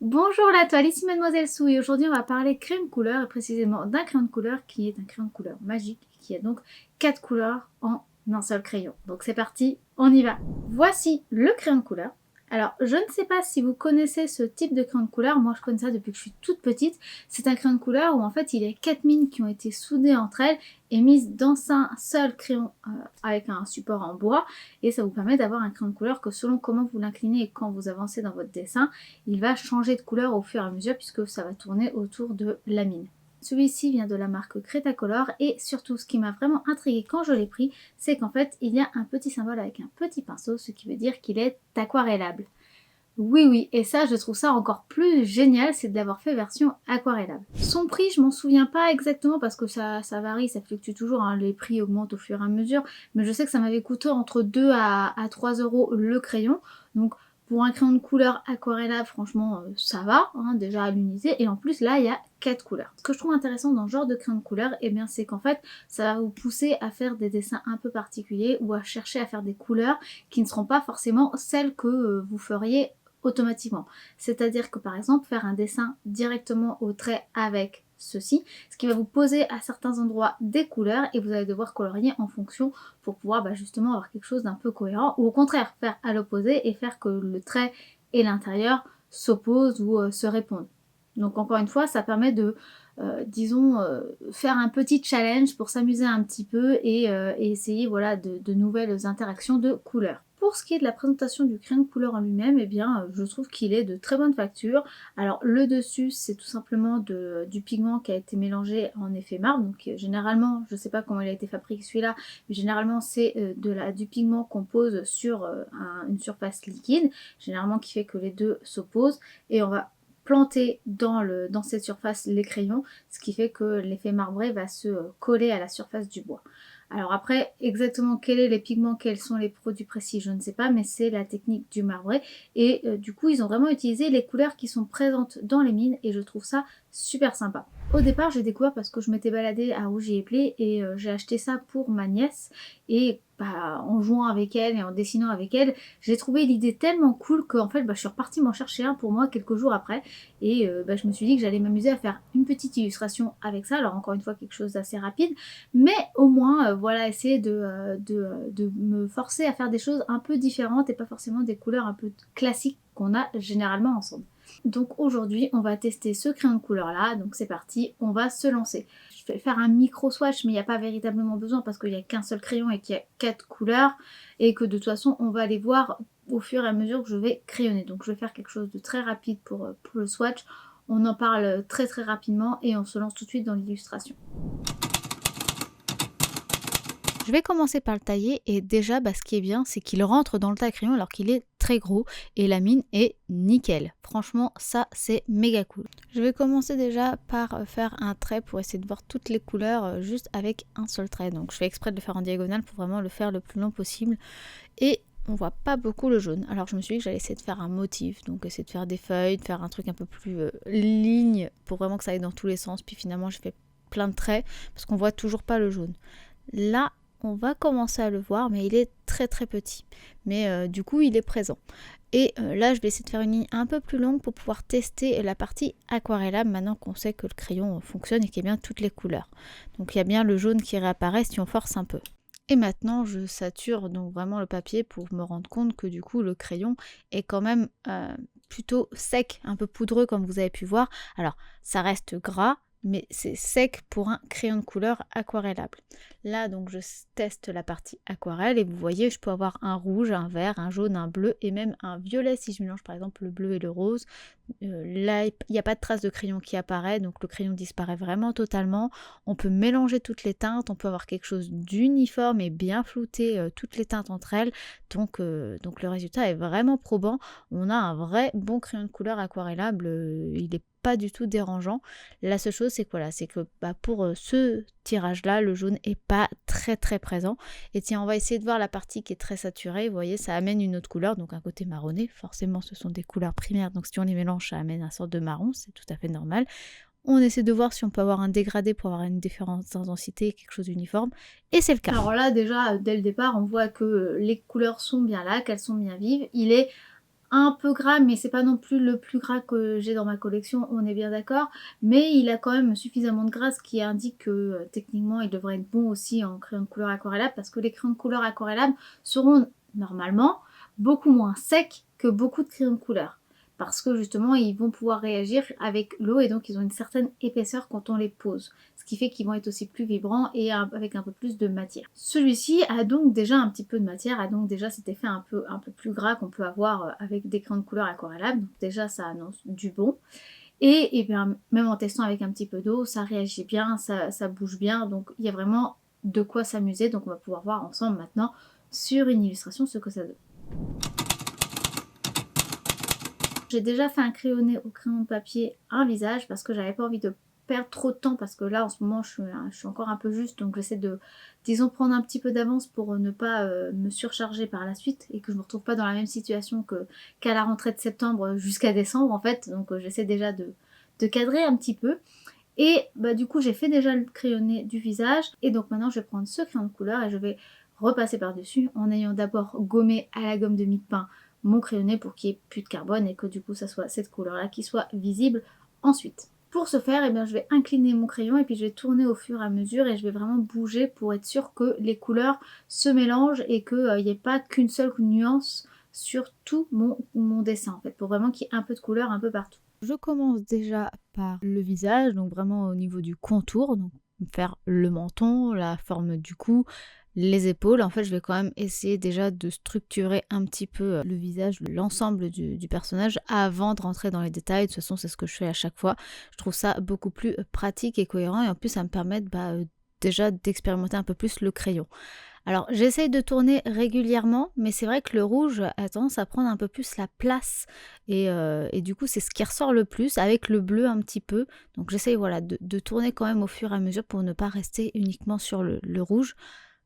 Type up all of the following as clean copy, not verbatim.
Bonjour la toile, ici Mademoiselle Sou et aujourd'hui on va parler crayon de couleur et précisément d'un crayon de couleur qui est un crayon de couleur magique qui a donc 4 couleurs en un seul crayon. Donc c'est parti, on y va. Voici le crayon de couleur. Alors je ne sais pas si vous connaissez ce type de crayon de couleur, moi je connais ça depuis que je suis toute petite. C'est un crayon de couleur où en fait il y a 4 mines qui ont été soudées entre elles et mises dans un seul crayon avec un support en bois et ça vous permet d'avoir un crayon de couleur que selon comment vous l'inclinez et quand vous avancez dans votre dessin, il va changer de couleur au fur et à mesure puisque ça va tourner autour de la mine. Celui-ci vient de la marque Cretacolor et surtout ce qui m'a vraiment intriguée quand je l'ai pris, c'est qu'en fait il y a un petit symbole avec un petit pinceau, ce qui veut dire qu'il est aquarellable. Oui, et ça je trouve ça encore plus génial, c'est de l'avoir fait version aquarellable. Son prix, je m'en souviens pas exactement parce que ça varie, ça fluctue toujours, hein, les prix augmentent au fur et à mesure, mais je sais que ça m'avait coûté entre 2 à 3 euros le crayon, donc pour un crayon de couleur aquarellable, franchement, ça va, hein, déjà à l'unité. Et en plus, là, il y a 4 couleurs. Ce que je trouve intéressant dans ce genre de crayon de couleur, eh bien, c'est qu'en fait, ça va vous pousser à faire des dessins un peu particuliers ou à chercher à faire des couleurs qui ne seront pas forcément celles que vous feriez automatiquement. C'est-à-dire que, par exemple, faire un dessin directement au trait avec ceci, ce qui va vous poser à certains endroits des couleurs et vous allez devoir colorier en fonction pour pouvoir justement avoir quelque chose d'un peu cohérent ou au contraire faire à l'opposé et faire que le trait et l'intérieur s'opposent ou se répondent. Donc encore une fois, ça permet de, disons, faire un petit challenge pour s'amuser un petit peu et essayer voilà, de nouvelles interactions de couleurs. Pour ce qui est de la présentation du crayon de couleur en lui-même, eh bien, je trouve qu'il est de très bonne facture. Alors le dessus, c'est tout simplement du pigment qui a été mélangé en effet marbre. Donc généralement, je ne sais pas comment il a été fabriqué celui-là, mais généralement c'est du pigment qu'on pose sur une surface liquide, généralement qui fait que les deux s'opposent. Et on va planter dans cette surface les crayons, ce qui fait que l'effet marbré va se coller à la surface du bois. Alors après, exactement quels sont les pigments, quels sont les produits précis, je ne sais pas, mais c'est la technique du marbré. Et du coup, ils ont vraiment utilisé les couleurs qui sont présentes dans les mines et je trouve ça super sympa. Au départ, j'ai découvert parce que je m'étais baladée à Rougy-et-Play et j'ai acheté ça pour ma nièce. Et en jouant avec elle et en dessinant avec elle, j'ai trouvé l'idée tellement cool que en fait, je suis repartie m'en chercher un pour moi quelques jours après. Et je me suis dit que j'allais m'amuser à faire une petite illustration avec ça. Alors encore une fois, quelque chose d'assez rapide. Mais au moins, voilà, essayer de me forcer à faire des choses un peu différentes et pas forcément des couleurs un peu classiques qu'on a généralement ensemble. Donc aujourd'hui, on va tester ce crayon de couleur là, donc c'est parti, on va se lancer. Je vais faire un micro swatch, mais il n'y a pas véritablement besoin parce qu'il n'y a qu'un seul crayon et qu'il y a 4 couleurs et que de toute façon, on va les voir au fur et à mesure que je vais crayonner. Donc je vais faire quelque chose de très rapide pour le swatch. On en parle très rapidement et on se lance tout de suite dans l'illustration. Je vais commencer par le tailler et déjà ce qui est bien c'est qu'il rentre dans le taille-crayon alors qu'il est très gros et la mine est nickel. Franchement ça c'est méga cool. Je vais commencer déjà par faire un trait pour essayer de voir toutes les couleurs juste avec un seul trait. Donc je fais exprès de le faire en diagonale pour vraiment le faire le plus long possible et on voit pas beaucoup le jaune. Alors je me suis dit que j'allais essayer de faire un motif, donc essayer de faire des feuilles, de faire un truc un peu plus ligne pour vraiment que ça aille dans tous les sens. Puis finalement j'ai fait plein de traits parce qu'on voit toujours pas le jaune. Là on va commencer à le voir, mais il est très petit. Mais du coup, il est présent. Et là, je vais essayer de faire une ligne un peu plus longue pour pouvoir tester la partie aquarellable, maintenant qu'on sait que le crayon fonctionne et qu'il y a bien toutes les couleurs. Donc il y a bien le jaune qui réapparaît si on force un peu. Et maintenant, je sature donc vraiment le papier pour me rendre compte que du coup, le crayon est quand même plutôt sec, un peu poudreux comme vous avez pu voir. Alors, ça reste gras, mais c'est sec pour un crayon de couleur aquarellable. Là donc je teste la partie aquarelle et vous voyez je peux avoir un rouge, un vert, un jaune, un bleu et même un violet si je mélange par exemple le bleu et le rose. Là il n'y a pas de trace de crayon qui apparaît donc le crayon disparaît vraiment totalement. On peut mélanger toutes les teintes, on peut avoir quelque chose d'uniforme et bien flouter toutes les teintes entre elles. Donc le résultat est vraiment probant. On a un vrai bon crayon de couleur aquarellable, il est pas du tout dérangeant. La seule chose c'est que voilà, c'est que pour ce tirage là le jaune est pas très présent. Et tiens, on va essayer de voir la partie qui est très saturée. Vous voyez, ça amène une autre couleur, donc un côté marronné. Forcément ce sont des couleurs primaires, donc si on les mélange ça amène un sorte de marron, c'est tout à fait normal. On essaie de voir si on peut avoir un dégradé pour avoir une différence d'intensité, quelque chose d'uniforme, et c'est le cas. Alors là déjà dès le départ on voit que les couleurs sont bien là, qu'elles sont bien vives. Il est un peu gras, mais c'est pas non plus le plus gras que j'ai dans ma collection, on est bien d'accord. Mais il a quand même suffisamment de gras, ce qui indique que techniquement il devrait être bon aussi en crayon de couleur aquarellable, parce que les crayons de couleur aquarellables seront normalement beaucoup moins secs que beaucoup de crayons de couleur. Parce que justement ils vont pouvoir réagir avec l'eau et donc ils ont une certaine épaisseur quand on les pose. Ce qui fait qu'ils vont être aussi plus vibrants et avec un peu plus de matière. Celui-ci a donc déjà un petit peu de matière, a donc déjà cet effet un peu plus gras qu'on peut avoir avec des crayons de couleur aquarellables. Donc déjà ça annonce du bon. Et bien même en testant avec un petit peu d'eau, ça réagit bien, ça bouge bien. Donc il y a vraiment de quoi s'amuser. Donc on va pouvoir voir ensemble maintenant sur une illustration ce que ça donne. J'ai déjà fait un crayonné au crayon de papier un visage parce que j'avais pas envie de perdre trop de temps parce que là en ce moment je suis encore un peu juste, donc j'essaie de, disons, prendre un petit peu d'avance pour ne pas me surcharger par la suite et que je me retrouve pas dans la même situation qu'à la rentrée de septembre jusqu'à décembre en fait. Donc j'essaie déjà de cadrer un petit peu. Et bah du coup j'ai fait déjà le crayonné du visage et donc maintenant je vais prendre ce crayon de couleur et je vais repasser par dessus en ayant d'abord gommé à la gomme de mie de pain mon crayonné pour qu'il n'y ait plus de carbone et que du coup ça soit cette couleur là qui soit visible ensuite. Pour ce faire, eh bien, je vais incliner mon crayon et puis je vais tourner au fur et à mesure et je vais vraiment bouger pour être sûr que les couleurs se mélangent et qu'il n'y ait pas qu'une seule nuance sur tout mon dessin en fait, pour vraiment qu'il y ait un peu de couleur un peu partout. Je commence déjà par le visage, donc vraiment au niveau du contour, donc faire le menton, la forme du cou, les épaules. En fait, je vais quand même essayer déjà de structurer un petit peu le visage, l'ensemble du personnage avant de rentrer dans les détails. De toute façon, c'est ce que je fais à chaque fois. Je trouve ça beaucoup plus pratique et cohérent et en plus, ça me permet déjà d'expérimenter un peu plus le crayon. Alors j'essaye de tourner régulièrement, mais c'est vrai que le rouge a tendance à prendre un peu plus la place et du coup c'est ce qui ressort le plus avec le bleu un petit peu. Donc j'essaye voilà, de tourner quand même au fur et à mesure pour ne pas rester uniquement sur le rouge.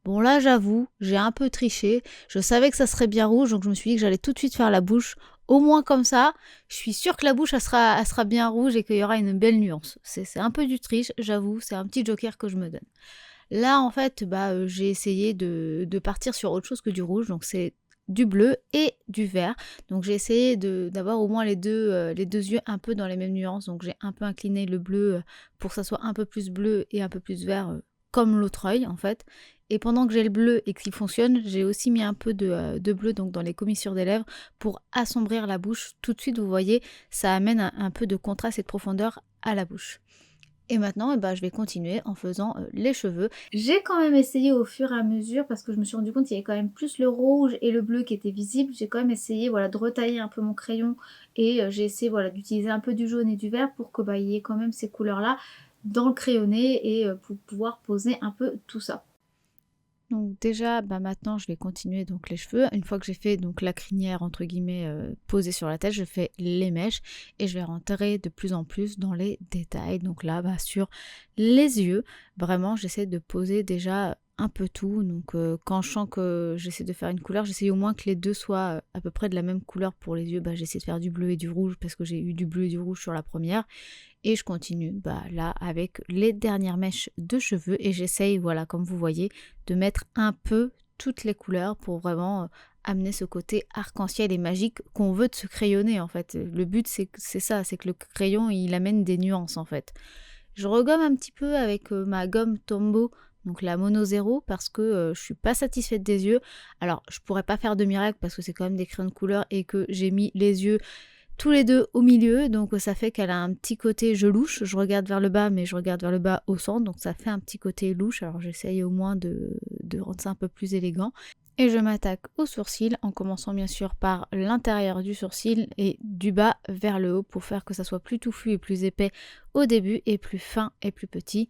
Bon là j'avoue, j'ai un peu triché, je savais que ça serait bien rouge donc je me suis dit que j'allais tout de suite faire la bouche. Au moins comme ça, je suis sûre que la bouche elle sera bien rouge et qu'il y aura une belle nuance. C'est un peu du triche, j'avoue, c'est un petit joker que je me donne. Là, en fait, j'ai essayé de partir sur autre chose que du rouge, donc c'est du bleu et du vert. Donc j'ai essayé d'avoir au moins les deux yeux un peu dans les mêmes nuances. Donc j'ai un peu incliné le bleu pour que ça soit un peu plus bleu et un peu plus vert, comme l'autre œil en fait. Et pendant que j'ai le bleu et qu'il fonctionne, j'ai aussi mis un peu de bleu donc dans les commissures des lèvres pour assombrir la bouche. Tout de suite, vous voyez, ça amène un peu de contraste et de profondeur à la bouche. Et maintenant, je vais continuer en faisant les cheveux. J'ai quand même essayé au fur et à mesure parce que je me suis rendu compte qu'il y avait quand même plus le rouge et le bleu qui étaient visibles. J'ai quand même essayé voilà, de retailler un peu mon crayon et j'ai essayé voilà, d'utiliser un peu du jaune et du vert pour que il y ait quand même ces couleurs-là dans le crayonné et pour pouvoir poser un peu tout ça. Donc déjà, maintenant, je vais continuer donc les cheveux. Une fois que j'ai fait donc la crinière entre guillemets posée sur la tête, je fais les mèches et je vais rentrer de plus en plus dans les détails. Donc là, sur les yeux, vraiment, j'essaie de poser déjà un peu tout. Donc quand je sens que j'essaie de faire une couleur, j'essaie au moins que les deux soient à peu près de la même couleur pour les yeux. J'essaie de faire du bleu et du rouge parce que j'ai eu du bleu et du rouge sur la première. Et je continue là avec les dernières mèches de cheveux et j'essaye, voilà, comme vous voyez, de mettre un peu toutes les couleurs pour vraiment amener ce côté arc-en-ciel et magique qu'on veut de ce crayonné en fait. Le but c'est ça, c'est que le crayon il amène des nuances en fait. Je regomme un petit peu avec ma gomme Tombow, donc la Mono 0, parce que je suis pas satisfaite des yeux. Alors je pourrais pas faire de miracle parce que c'est quand même des crayons de couleur et que j'ai mis les yeux tous les deux au milieu, donc ça fait qu'elle a un petit côté je louche, je regarde vers le bas mais je regarde vers le bas au centre, donc ça fait un petit côté louche, alors j'essaye au moins de rendre ça un peu plus élégant. Et je m'attaque aux sourcils en commençant bien sûr par l'intérieur du sourcil et du bas vers le haut pour faire que ça soit plus touffu et plus épais au début et plus fin et plus petit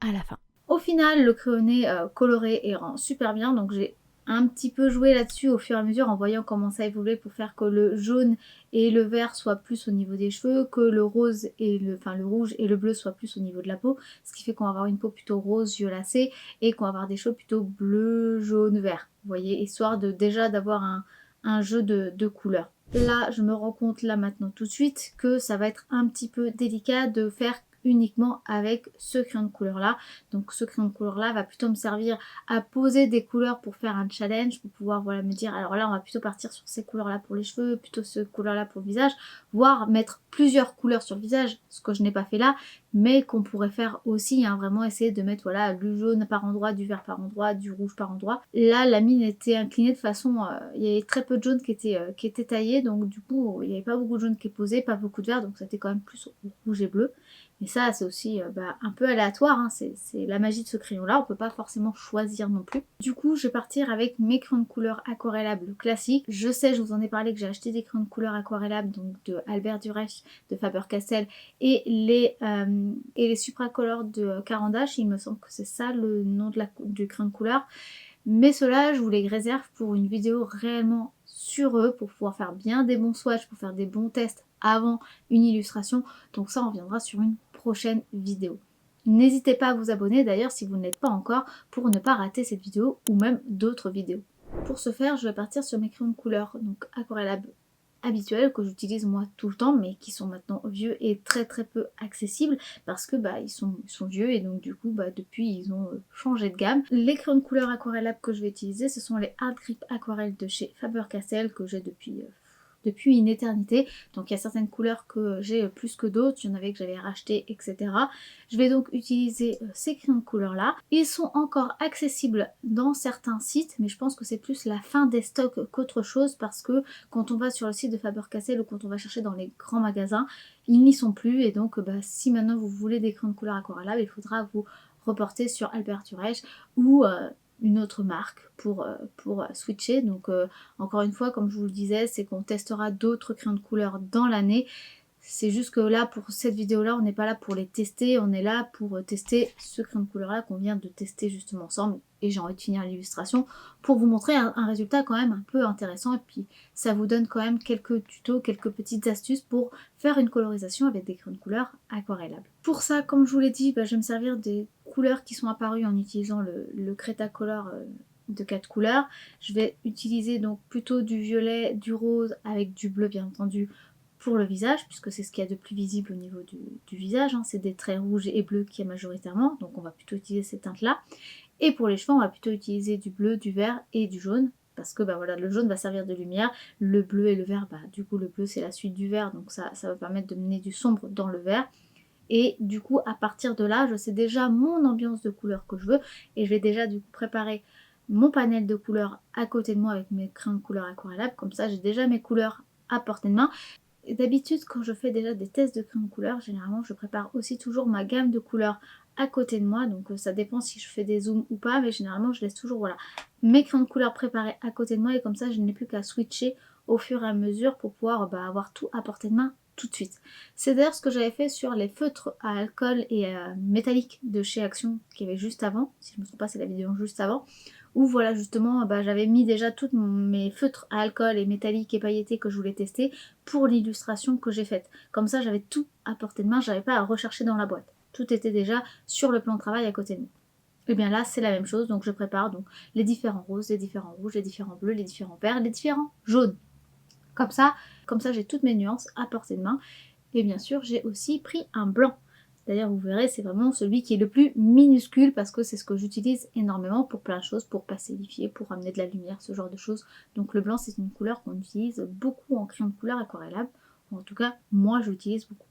à la fin. Au final, le crayonné coloré et rend super bien, donc j'ai un petit peu joué là-dessus au fur et à mesure en voyant comment ça évoluait pour faire que le jaune et le vert soient plus au niveau des cheveux, que le rose et le rouge et le bleu soient plus au niveau de la peau, ce qui fait qu'on va avoir une peau plutôt rose violacée et qu'on va avoir des cheveux plutôt bleu, jaune, vert. Vous voyez, histoire de déjà d'avoir un jeu de couleurs. Là, je me rends compte là maintenant tout de suite que ça va être un petit peu délicat de faire uniquement avec ce crayon de couleur là. Donc ce crayon de couleur là va plutôt me servir à poser des couleurs pour faire un challenge, pour pouvoir voilà me dire alors là on va plutôt partir sur ces couleurs là pour les cheveux, plutôt ce couleur là pour le visage, voire mettre plusieurs couleurs sur le visage, ce que je n'ai pas fait là, mais qu'on pourrait faire aussi, hein, vraiment essayer de mettre voilà du jaune par endroit, du vert par endroit, du rouge par endroit. Là la mine était inclinée de façon, il y avait très peu de jaune qui était taillé, donc du coup il n'y avait pas beaucoup de jaune qui est posé, pas beaucoup de vert, donc c'était quand même plus rouge et bleu. Mais ça c'est aussi un peu aléatoire, hein. C'est la magie de ce crayon là, on peut pas forcément choisir non plus. Du coup je vais partir avec mes crayons de couleur aquarellables classiques. Je sais, je vous en ai parlé que j'ai acheté des crayons de couleur aquarellables donc de Albert Durex, de Faber-Castell et les Supracolor de Caran d'Ache, il me semble que c'est ça le nom du crayon de couleur. Mais ceux-là je vous les réserve pour une vidéo réellement sur eux, pour pouvoir faire bien des bons swatchs, pour faire des bons tests avant une illustration. Donc ça on reviendra sur une prochaine vidéo. N'hésitez pas à vous abonner d'ailleurs si vous ne l'êtes pas encore pour ne pas rater cette vidéo ou même d'autres vidéos. Pour ce faire, je vais partir sur mes crayons de couleur, donc aquarellables habituels que j'utilise moi tout le temps mais qui sont maintenant vieux et très peu accessibles parce que ils sont vieux et donc du coup depuis ils ont changé de gamme. Les crayons de couleur aquarellables que je vais utiliser, ce sont les Hard Grip Aquarelle de chez Faber-Castell que j'ai depuis une éternité. Donc il y a certaines couleurs que j'ai plus que d'autres, il y en avait que j'avais racheté, etc. Je vais donc utiliser ces crayons de couleur là. Ils sont encore accessibles dans certains sites, mais je pense que c'est plus la fin des stocks qu'autre chose parce que quand on va sur le site de Faber-Castell ou quand on va chercher dans les grands magasins, ils n'y sont plus et donc si maintenant vous voulez des crayons de couleur aquarellables, il faudra vous reporter sur Albert Durex ou une autre marque pour switcher. Donc encore une fois, comme je vous le disais, c'est qu'on testera d'autres crayons de couleur dans l'année. C'est juste que là, pour cette vidéo-là, on n'est pas là pour les tester, on est là pour tester ce crayon de couleur-là qu'on vient de tester justement ensemble. Et j'ai envie de finir l'illustration pour vous montrer un résultat quand même un peu intéressant. Et puis, ça vous donne quand même quelques tutos, quelques petites astuces pour faire une colorisation avec des crayons de couleur aquarellables. Pour ça, comme je vous l'ai dit, je vais me servir des couleurs qui sont apparues en utilisant le Cretacolor de 4 couleurs. Je vais utiliser donc plutôt du violet, du rose avec du bleu bien entendu pour le visage, puisque c'est ce qu'il y a de plus visible au niveau du visage, hein. C'est des traits rouges et bleus qu'il y a majoritairement, donc on va plutôt utiliser ces teintes-là. Et pour les cheveux, on va plutôt utiliser du bleu, du vert et du jaune, parce que voilà, le jaune va servir de lumière, le bleu et le vert, du coup le bleu c'est la suite du vert, donc ça va permettre de mener du sombre dans le vert. Et du coup, à partir de là, je sais déjà mon ambiance de couleur que je veux, et je vais déjà du coup préparer mon panel de couleurs à côté de moi avec mes crayons de couleur aquarellables, comme ça j'ai déjà mes couleurs à portée de main. D'habitude, quand je fais déjà des tests de crayons de couleur, généralement je prépare aussi toujours ma gamme de couleurs à côté de moi, donc ça dépend si je fais des zooms ou pas, mais généralement je laisse toujours voilà, mes crayons de couleur préparés à côté de moi et comme ça je n'ai plus qu'à switcher au fur et à mesure pour pouvoir avoir tout à portée de main tout de suite. C'est d'ailleurs ce que j'avais fait sur les feutres à alcool et métallique de chez Action qui avait juste avant, si je ne me trompe pas c'est la vidéo juste avant, où voilà justement j'avais mis déjà tous mes feutres à alcool et métallique et pailletés que je voulais tester pour l'illustration que j'ai faite. Comme ça j'avais tout à portée de main, j'avais pas à rechercher dans la boîte. Tout était déjà sur le plan de travail à côté de moi. Et bien là c'est la même chose, donc je prépare donc les différents roses, les différents rouges, les différents bleus, les différents verts, les différents jaunes. Comme ça j'ai toutes mes nuances à portée de main. Et bien sûr j'ai aussi pris un blanc. D'ailleurs vous verrez c'est vraiment celui qui est le plus minuscule parce que c'est ce que j'utilise énormément pour plein de choses, pour pastellifier, pour amener de la lumière, ce genre de choses. Donc le blanc c'est une couleur qu'on utilise beaucoup en crayon de couleur aquarellable, ou en tout cas moi j'utilise beaucoup.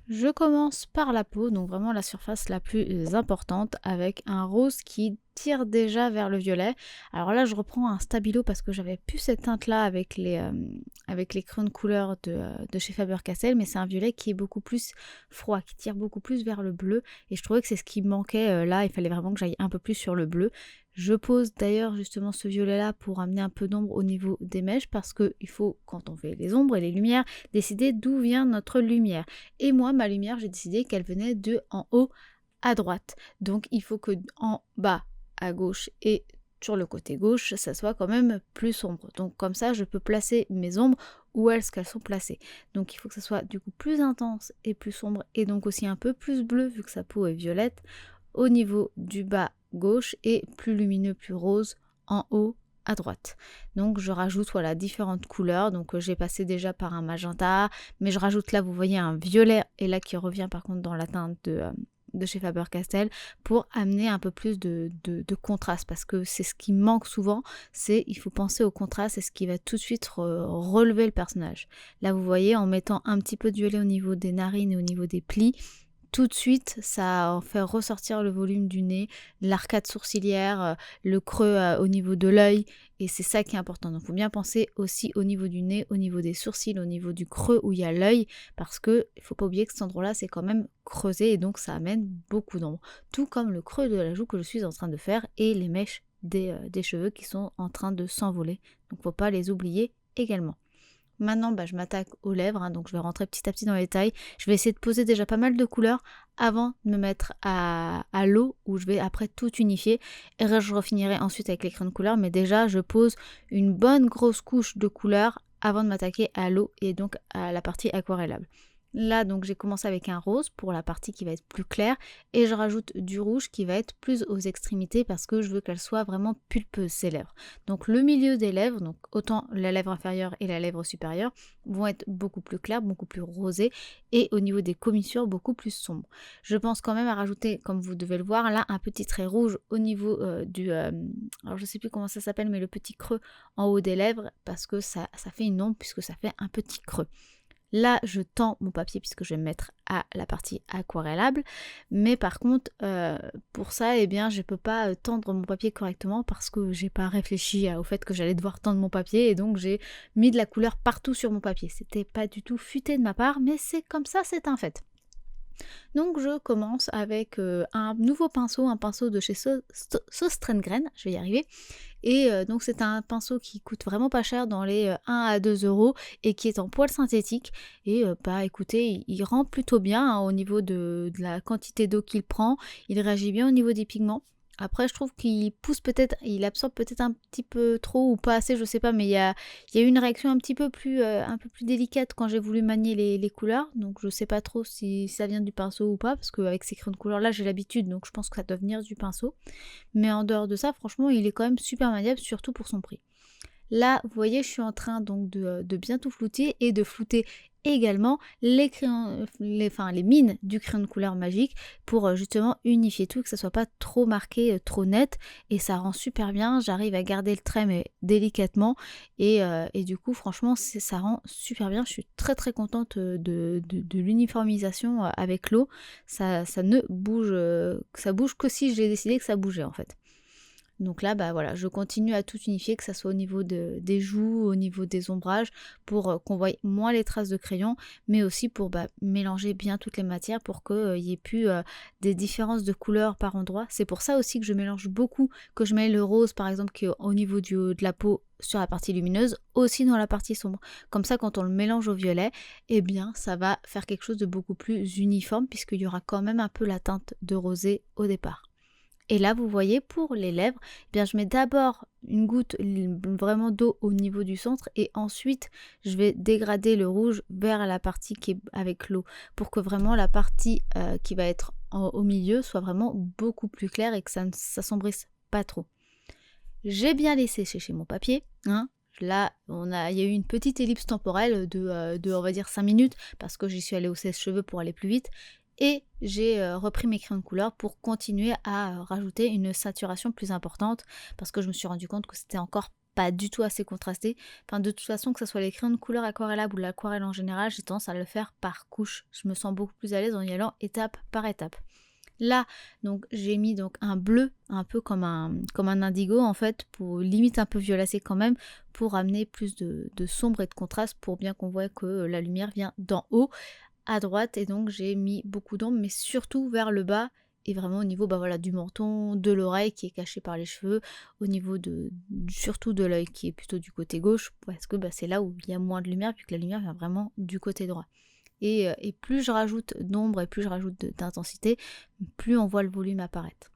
Je commence par la peau, donc vraiment la surface la plus importante, avec un rose qui tire déjà vers le violet. Alors là je reprends un stabilo parce que j'avais plus cette teinte là avec les crayons de couleur de chez Faber-Castell, mais c'est un violet qui est beaucoup plus froid, qui tire beaucoup plus vers le bleu, et je trouvais que c'est ce qui me manquait là, il fallait vraiment que j'aille un peu plus sur le bleu. Je pose d'ailleurs justement ce violet là pour amener un peu d'ombre au niveau des mèches, parce qu'il faut, quand on fait les ombres et les lumières, décider d'où vient notre lumière. Et moi, ma lumière, j'ai décidé qu'elle venait de en haut à droite. Donc il faut que en bas à gauche et sur le côté gauche, ça soit quand même plus sombre. Donc comme ça, je peux placer mes ombres où est-ce qu'elles sont placées. Donc il faut que ça soit du coup plus intense et plus sombre, et donc aussi un peu plus bleu vu que sa peau est violette au niveau du bas gauche, et plus lumineux, plus rose en haut à droite. Donc je rajoute voilà différentes couleurs, donc j'ai passé déjà par un magenta, mais je rajoute là, vous voyez, un violet, et là qui revient par contre dans la teinte de chez Faber-Castell, pour amener un peu plus de contraste, parce que c'est ce qui manque souvent, il faut penser au contraste, c'est ce qui va tout de suite relever le personnage. Là vous voyez, en mettant un petit peu de violet au niveau des narines et au niveau des plis, tout de suite, ça en fait ressortir le volume du nez, l'arcade sourcilière, le creux au niveau de l'œil, et c'est ça qui est important. Donc il faut bien penser aussi au niveau du nez, au niveau des sourcils, au niveau du creux où il y a l'œil, parce que il faut pas oublier que cet endroit-là, c'est quand même creusé, et donc ça amène beaucoup d'ombre. Tout comme le creux de la joue que je suis en train de faire, et les mèches des cheveux qui sont en train de s'envoler. Donc faut pas les oublier également. Maintenant, je m'attaque aux lèvres, hein, donc je vais rentrer petit à petit dans les détails. Je vais essayer de poser déjà pas mal de couleurs avant de me mettre à l'eau, où je vais après tout unifier. Et je refinirai ensuite avec les crayons de couleur, mais déjà je pose une bonne grosse couche de couleurs avant de m'attaquer à l'eau et donc à la partie aquarellable. Là, donc j'ai commencé avec un rose pour la partie qui va être plus claire, et je rajoute du rouge qui va être plus aux extrémités parce que je veux qu'elle soit vraiment pulpeuse, ces lèvres. Donc le milieu des lèvres, donc autant la lèvre inférieure et la lèvre supérieure, vont être beaucoup plus claires, beaucoup plus rosées, et au niveau des commissures, beaucoup plus sombres. Je pense quand même à rajouter, comme vous devez le voir, là un petit trait rouge au niveau alors je sais plus comment ça s'appelle, mais le petit creux en haut des lèvres, parce que ça fait une ombre puisque ça fait un petit creux. Là, je tends mon papier puisque je vais me mettre à la partie aquarellable. Mais par contre, pour ça, je ne peux pas tendre mon papier correctement parce que j'ai pas réfléchi au fait que j'allais devoir tendre mon papier, et donc j'ai mis de la couleur partout sur mon papier. C'était pas du tout futé de ma part, mais c'est comme ça, c'est un fait. Donc je commence avec un nouveau pinceau, un pinceau de chez Søstrengren, je vais y arriver. Et donc c'est un pinceau qui coûte vraiment pas cher, dans les 1 à 2 euros, et qui est en poil synthétique. Et écoutez, il rend plutôt bien, hein, au niveau de la quantité d'eau qu'il prend. Il réagit bien au niveau des pigments. Après, je trouve qu'il pousse peut-être, il absorbe peut-être un petit peu trop ou pas assez, je sais pas, mais il y a eu une réaction un peu plus délicate quand j'ai voulu manier les couleurs. Donc je sais pas trop si ça vient du pinceau ou pas, parce qu'avec ces crayons de couleur là, j'ai l'habitude, donc je pense que ça doit venir du pinceau. Mais en dehors de ça, franchement, il est quand même super maniable, surtout pour son prix. Là, vous voyez, je suis en train donc de bien tout flouter, et de flouter également les crayons, les mines du crayon de couleur magique, pour justement unifier tout, que ça soit pas trop marqué, trop net, et ça rend super bien. J'arrive à garder le trait mais délicatement, et du coup franchement ça rend super bien. Je suis très très contente de l'uniformisation avec l'eau. Ça ne bouge, ça bouge que si j'ai décidé que ça bougeait en fait. Donc là, voilà, je continue à tout unifier, que ça soit au niveau des joues, au niveau des ombrages, pour qu'on voie moins les traces de crayon, mais aussi pour mélanger bien toutes les matières, pour qu'il n'y ait plus des différences de couleurs par endroit. C'est pour ça aussi que je mélange beaucoup, que je mets le rose par exemple qui est au niveau de la peau sur la partie lumineuse, aussi dans la partie sombre. Comme ça, quand on le mélange au violet, ça va faire quelque chose de beaucoup plus uniforme, puisqu'il y aura quand même un peu la teinte de rosé au départ. Et là, vous voyez, pour les lèvres, je mets d'abord une goutte vraiment d'eau au niveau du centre, et ensuite je vais dégrader le rouge vers la partie qui est avec l'eau, pour que vraiment la partie qui va être au milieu soit vraiment beaucoup plus claire, et que ça ne s'assombrisse pas trop. J'ai bien laissé sécher mon papier, hein. Là, il y a eu une petite ellipse temporelle de on va dire 5 minutes, parce que j'y suis allée au sèche-cheveux pour aller plus vite. Et j'ai repris mes crayons de couleur pour continuer à rajouter une saturation plus importante, parce que je me suis rendu compte que c'était encore pas du tout assez contrasté. Enfin, de toute façon, que ce soit les crayons de couleur aquarellables ou l'aquarelle en général, j'ai tendance à le faire par couche. Je me sens beaucoup plus à l'aise en y allant étape par étape. Là, donc j'ai mis donc un bleu un peu comme un indigo en fait, pour limite un peu violacé quand même, pour amener plus de sombre et de contraste, pour bien qu'on voit que la lumière vient d'en haut à droite, et donc j'ai mis beaucoup d'ombre, mais surtout vers le bas, et vraiment au niveau du menton, de l'oreille qui est caché par les cheveux, au niveau surtout de l'œil qui est plutôt du côté gauche, parce que c'est là où il y a moins de lumière, vu que la lumière vient vraiment du côté droit. Et plus je rajoute d'ombre et plus je rajoute d'intensité, plus on voit le volume apparaître.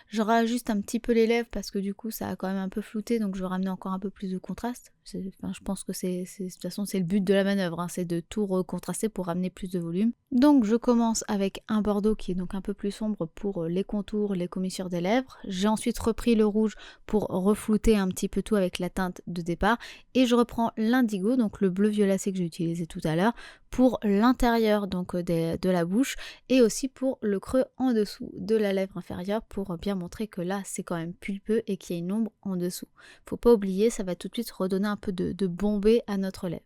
Je rajuste un petit peu les lèvres parce que du coup ça a quand même un peu flouté, donc je vais ramener encore un peu plus de contraste. Je pense que de toute façon c'est le but de la manœuvre, hein, c'est de tout recontraster pour ramener plus de volume. Donc je commence avec un bordeaux qui est donc un peu plus sombre pour les contours, les commissures des lèvres. J'ai ensuite repris le rouge pour reflouter un petit peu tout avec la teinte de départ. Et je reprends l'indigo, donc le bleu violacé que j'ai utilisé tout à l'heure, pour l'intérieur donc de la bouche et aussi pour le creux en dessous de la lèvre inférieure pour bien montrer que là c'est quand même pulpeux et qu'il y a une ombre en dessous. Faut pas oublier, ça va tout de suite redonner un peu de bombé à notre lèvre.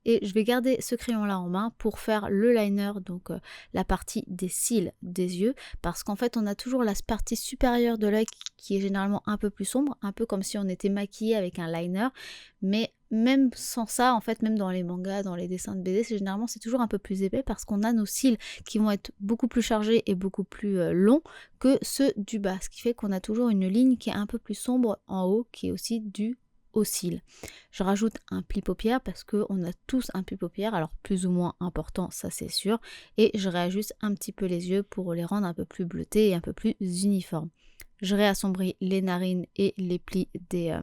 Et je vais garder ce crayon là en main pour faire le liner, donc la partie des cils des yeux, parce qu'en fait on a toujours la partie supérieure de l'œil qui est généralement un peu plus sombre, un peu comme si on était maquillé avec un liner, mais même sans ça, en fait, même dans les mangas, dans les dessins de BD, généralement c'est toujours un peu plus épais parce qu'on a nos cils qui vont être beaucoup plus chargés et beaucoup plus longs que ceux du bas, ce qui fait qu'on a toujours une ligne qui est un peu plus sombre en haut, qui est aussi due aux cils. Je rajoute un pli paupière parce qu'on a tous un pli paupière, alors plus ou moins important, ça c'est sûr, et je réajuste un petit peu les yeux pour les rendre un peu plus bleutés et un peu plus uniformes. Je réassombris les narines et les plis des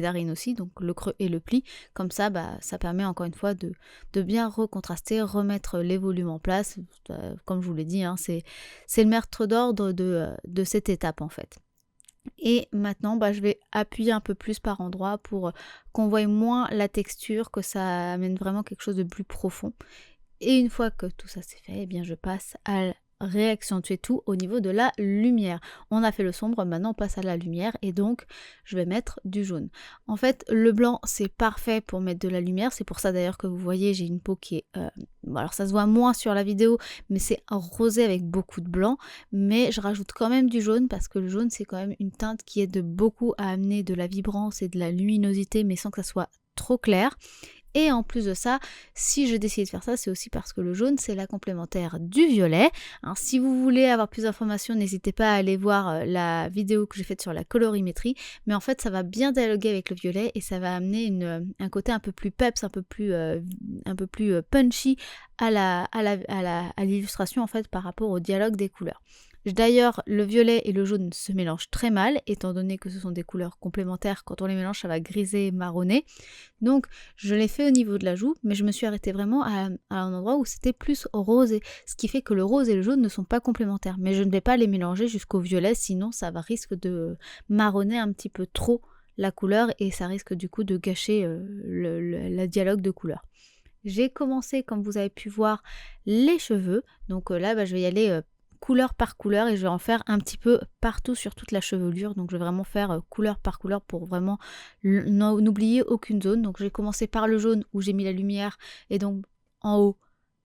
narines aussi, donc le creux et le pli. Comme ça, ça permet encore une fois de bien recontraster, remettre les volumes en place. Comme je vous l'ai dit, hein, c'est le maître d'ordre de cette étape en fait. Et maintenant, je vais appuyer un peu plus par endroit pour qu'on voie moins la texture, que ça amène vraiment quelque chose de plus profond. Et une fois que tout ça c'est fait, eh bien je passe à réaccentuer tout au niveau de la lumière. On a fait le sombre, maintenant on passe à la lumière et donc je vais mettre du jaune. En fait, le blanc c'est parfait pour mettre de la lumière, c'est pour ça d'ailleurs que vous voyez j'ai une peau qui est... alors ça se voit moins sur la vidéo, mais c'est rosé avec beaucoup de blanc, mais je rajoute quand même du jaune parce que le jaune c'est quand même une teinte qui aide beaucoup à amener de la vibrance et de la luminosité, mais sans que ça soit trop clair. Et en plus de ça, si je décide de faire ça, c'est aussi parce que le jaune, c'est la complémentaire du violet. Alors, si vous voulez avoir plus d'informations, n'hésitez pas à aller voir la vidéo que j'ai faite sur la colorimétrie. Mais en fait, ça va bien dialoguer avec le violet et ça va amener un côté un peu plus peps, un peu plus punchy à l'illustration en fait par rapport au dialogue des couleurs. D'ailleurs, le violet et le jaune se mélangent très mal, étant donné que ce sont des couleurs complémentaires. Quand on les mélange, ça va griser et marronner. Donc, je l'ai fait au niveau de la joue, mais je me suis arrêtée vraiment à un endroit où c'était plus rosé. Ce qui fait que le rose et le jaune ne sont pas complémentaires. Mais je ne vais pas les mélanger jusqu'au violet, sinon ça va risque de marronner un petit peu trop la couleur et ça risque du coup de gâcher le dialogue de couleurs. J'ai commencé, comme vous avez pu voir, les cheveux. Donc là, je vais y aller couleur par couleur et je vais en faire un petit peu partout sur toute la chevelure. Donc je vais vraiment faire couleur par couleur pour vraiment n'oublier aucune zone. Donc j'ai commencé par le jaune où j'ai mis la lumière et donc en haut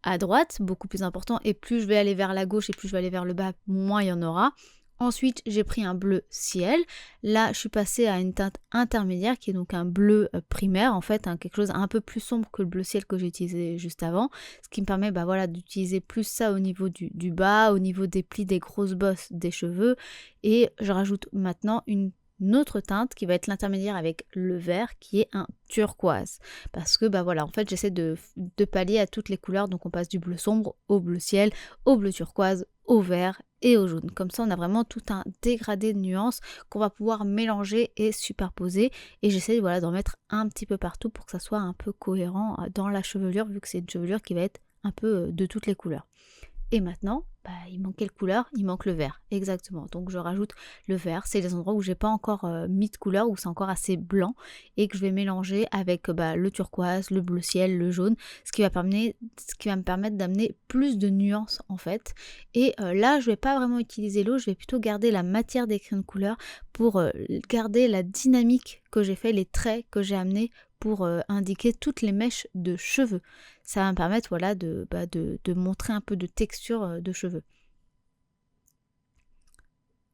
à droite, beaucoup plus important, et plus je vais aller vers la gauche et plus je vais aller vers le bas, moins il y en aura. Ensuite, j'ai pris un bleu ciel. Là, je suis passée à une teinte intermédiaire qui est donc un bleu primaire, en fait, quelque chose un peu plus sombre que le bleu ciel que j'ai utilisé juste avant. Ce qui me permet d'utiliser plus ça au niveau du bas, au niveau des plis des grosses bosses des cheveux. Et je rajoute maintenant une autre teinte qui va être l'intermédiaire avec le vert qui est un turquoise parce que en fait j'essaie de pallier à toutes les couleurs, donc on passe du bleu sombre au bleu ciel, au bleu turquoise, au vert et au jaune. Comme ça on a vraiment tout un dégradé de nuances qu'on va pouvoir mélanger et superposer et j'essaie d'en mettre un petit peu partout pour que ça soit un peu cohérent dans la chevelure vu que c'est une chevelure qui va être un peu de toutes les couleurs. Et maintenant, il manque quelle couleur? Il manque le vert, exactement. Donc je rajoute le vert, c'est les endroits où j'ai pas encore mis de couleur, où c'est encore assez blanc, et que je vais mélanger avec le turquoise, le bleu ciel, le jaune, ce qui va me permettre d'amener plus de nuances en fait. Et là, je vais pas vraiment utiliser l'eau, je vais plutôt garder la matière des crayons de couleur pour garder la dynamique que j'ai fait, les traits que j'ai amenés pour indiquer toutes les mèches de cheveux. Ça va me permettre de montrer un peu de texture de cheveux.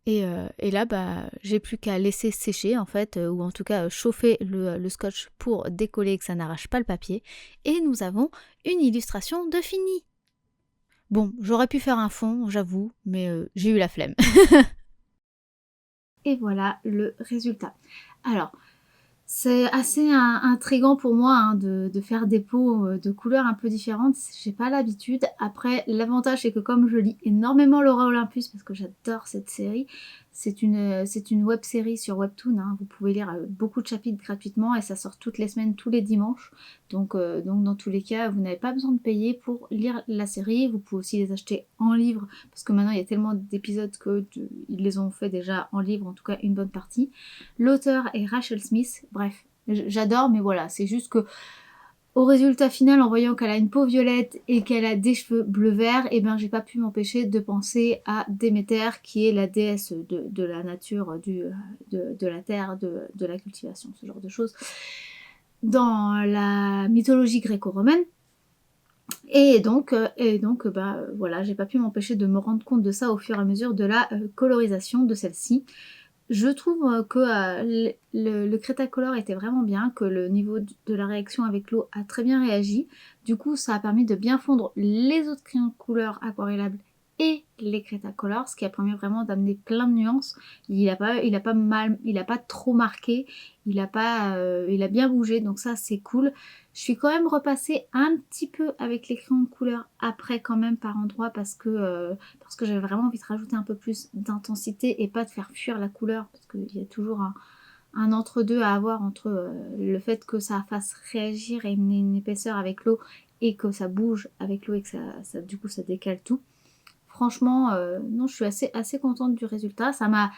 Et là, j'ai plus qu'à laisser sécher en fait, ou en tout cas chauffer le scotch pour décoller et que ça n'arrache pas le papier. Et nous avons une illustration de fini. Bon, j'aurais pu faire un fond, j'avoue, mais j'ai eu la flemme. Et voilà le résultat. Alors, C'est assez intriguant pour moi hein, de faire des peaux de couleurs un peu différentes. J'ai pas l'habitude. Après, l'avantage c'est que comme je lis énormément Laura Olympus parce que j'adore cette série, c'est une web série sur Webtoon. Hein. Vous pouvez lire beaucoup de chapitres gratuitement et ça sort toutes les semaines, tous les dimanches. Donc dans tous les cas, vous n'avez pas besoin de payer pour lire la série. Vous pouvez aussi les acheter en livre parce que maintenant il y a tellement d'épisodes qu'ils les ont fait déjà en livre, en tout cas une bonne partie. L'auteur est Rachel Smith. Bref, j'adore, mais voilà, c'est juste que au résultat final, en voyant qu'elle a une peau violette et qu'elle a des cheveux bleu-vert, et ben j'ai pas pu m'empêcher de penser à Déméter, qui est la déesse de la nature, de la terre, de la cultivation, ce genre de choses, dans la mythologie gréco-romaine. Et donc voilà, j'ai pas pu m'empêcher de me rendre compte de ça au fur et à mesure de la colorisation de celle-ci. Je trouve que le Cretacolor était vraiment bien, que le niveau de la réaction avec l'eau a très bien réagi. Du coup, ça a permis de bien fondre les autres crayons de couleur aquarellables et les Cretacolor, ce qui a permis vraiment d'amener plein de nuances. Il a pas trop marqué, il a bien bougé, donc ça c'est cool. Je suis quand même repassée un petit peu avec les crayons de couleur après quand même par endroits parce que j'avais vraiment envie de rajouter un peu plus d'intensité et pas de faire fuir la couleur parce qu'il y a toujours un entre-deux à avoir entre le fait que ça fasse réagir et une épaisseur avec l'eau et que ça bouge avec l'eau et que du coup ça décale tout. Franchement, non, je suis assez contente du résultat. Ça m'a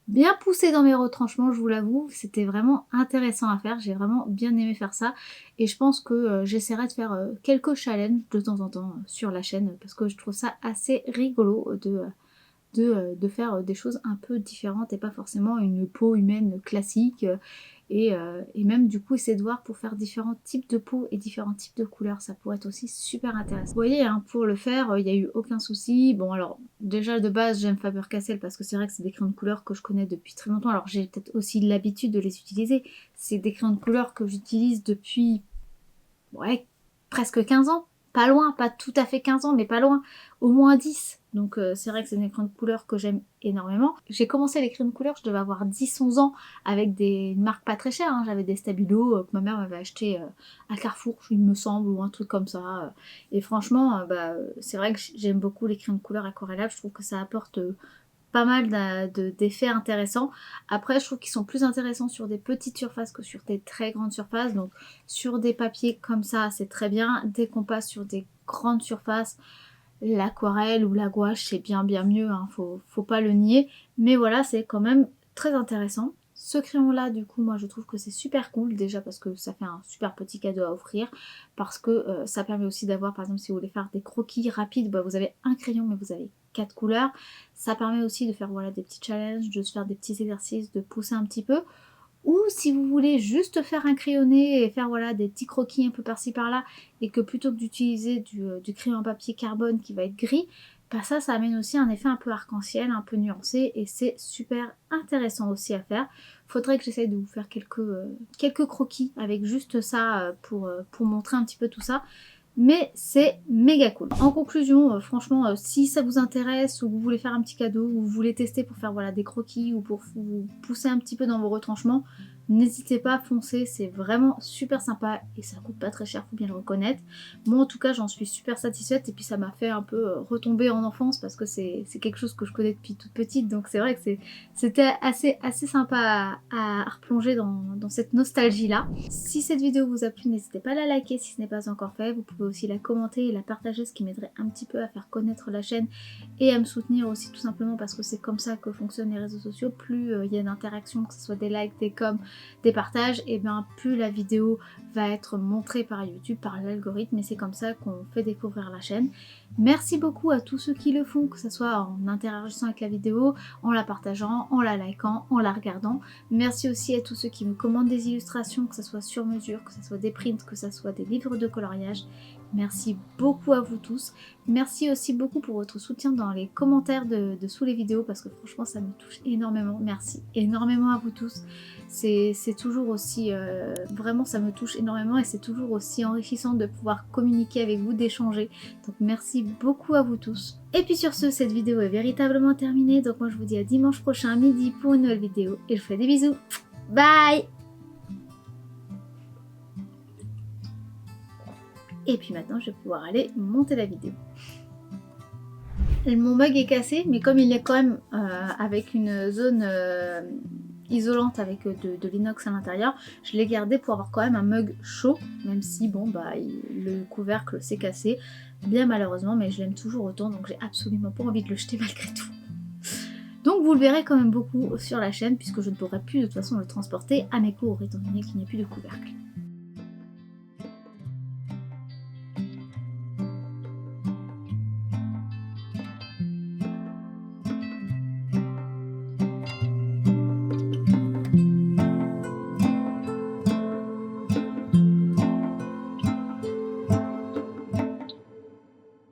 bien poussée dans mes retranchements, je vous l'avoue. C'était vraiment intéressant à faire. J'ai vraiment bien aimé faire ça. Et je pense que j'essaierai de faire quelques challenges de temps en temps sur la chaîne parce que je trouve ça assez rigolo de faire des choses un peu différentes et pas forcément une peau humaine classique. Et même du coup essayer de voir pour faire différents types de peau et différents types de couleurs, ça pourrait être aussi super intéressant. Vous voyez, hein, pour le faire, il n'y a eu aucun souci. Bon alors déjà de base j'aime Faber-Castell parce que c'est vrai que c'est des crayons de couleur que je connais depuis très longtemps. Alors j'ai peut-être aussi l'habitude de les utiliser. C'est des crayons de couleur que j'utilise depuis presque 15 ans. Pas loin, pas tout à fait 15 ans, mais pas loin. Au moins 10. Donc c'est vrai que c'est des crayons de couleur que j'aime énormément. J'ai commencé les crayons de couleur, je devais avoir 10-11 ans avec une marque pas très chère. Hein. J'avais des Stabilo que ma mère m'avait acheté à Carrefour, il me semble, ou un truc comme ça. Et franchement, c'est vrai que j'aime beaucoup les crayons de couleur aquarellables. Je trouve que ça apporte pas mal d'effets intéressants. Après, je trouve qu'ils sont plus intéressants sur des petites surfaces que sur des très grandes surfaces. Donc, sur des papiers comme ça, c'est très bien. Dès qu'on passe sur des grandes surfaces, l'aquarelle ou la gouache, c'est bien mieux. Hein, faut pas le nier. Mais voilà, c'est quand même très intéressant. Ce crayon-là, du coup, moi, je trouve que c'est super cool. Déjà parce que ça fait un super petit cadeau à offrir. Parce que ça permet aussi d'avoir, par exemple, si vous voulez faire des croquis rapides, vous avez un crayon, mais vous avez 4 couleurs. Ça permet aussi de faire des petits challenges, de se faire des petits exercices, de pousser un petit peu. Ou si vous voulez juste faire un crayonné et faire des petits croquis un peu par-ci par-là et que plutôt que d'utiliser du crayon papier carbone qui va être gris, ça amène aussi un effet un peu arc-en-ciel, un peu nuancé et c'est super intéressant aussi à faire. Faudrait que j'essaye de vous faire quelques croquis avec juste ça pour montrer un petit peu tout ça. Mais c'est méga cool. En conclusion, franchement, si ça vous intéresse ou vous voulez faire un petit cadeau ou vous voulez tester pour faire des croquis ou pour vous pousser un petit peu dans vos retranchements, n'hésitez pas à foncer, c'est vraiment super sympa et ça coûte pas très cher, faut bien le reconnaître. Moi en tout cas j'en suis super satisfaite et puis ça m'a fait un peu retomber en enfance parce que c'est quelque chose que je connais depuis toute petite, donc c'est vrai que c'était assez sympa à replonger dans cette nostalgie là. Si cette vidéo vous a plu, n'hésitez pas à la liker si ce n'est pas encore fait, vous pouvez aussi la commenter et la partager, ce qui m'aiderait un petit peu à faire connaître la chaîne et à me soutenir aussi tout simplement parce que c'est comme ça que fonctionnent les réseaux sociaux. Plus il y a d'interaction, que ce soit des likes, des coms, des partages, et bien plus la vidéo va être montrée par YouTube, par l'algorithme, et c'est comme ça qu'on fait découvrir la chaîne. Merci beaucoup à tous ceux qui le font, que ce soit en interagissant avec la vidéo, en la partageant, en la likant, en la regardant. Merci aussi à tous ceux qui me commandent des illustrations, que ce soit sur mesure, que ce soit des prints, que ce soit des livres de coloriage. Merci beaucoup à vous tous. Merci aussi beaucoup pour votre soutien dans les commentaires de sous les vidéos parce que franchement ça me touche énormément. Merci énormément à vous tous. C'est toujours aussi... vraiment ça me touche énormément et c'est toujours aussi enrichissant de pouvoir communiquer avec vous, d'échanger. Donc merci beaucoup à vous tous. Et puis sur ce, cette vidéo est véritablement terminée. Donc moi je vous dis à dimanche prochain à midi pour une nouvelle vidéo. Et je vous fais des bisous. Bye! Et puis maintenant, je vais pouvoir aller monter la vidéo. Mon mug est cassé, mais comme il est quand même avec une zone isolante avec de l'inox à l'intérieur, je l'ai gardé pour avoir quand même un mug chaud, même si bon bah le couvercle s'est cassé, bien malheureusement, mais je l'aime toujours autant, donc j'ai absolument pas envie de le jeter malgré tout. Donc vous le verrez quand même beaucoup sur la chaîne, puisque je ne pourrai plus de toute façon le transporter à mes cours, étant donné qu'il n'y a plus de couvercle.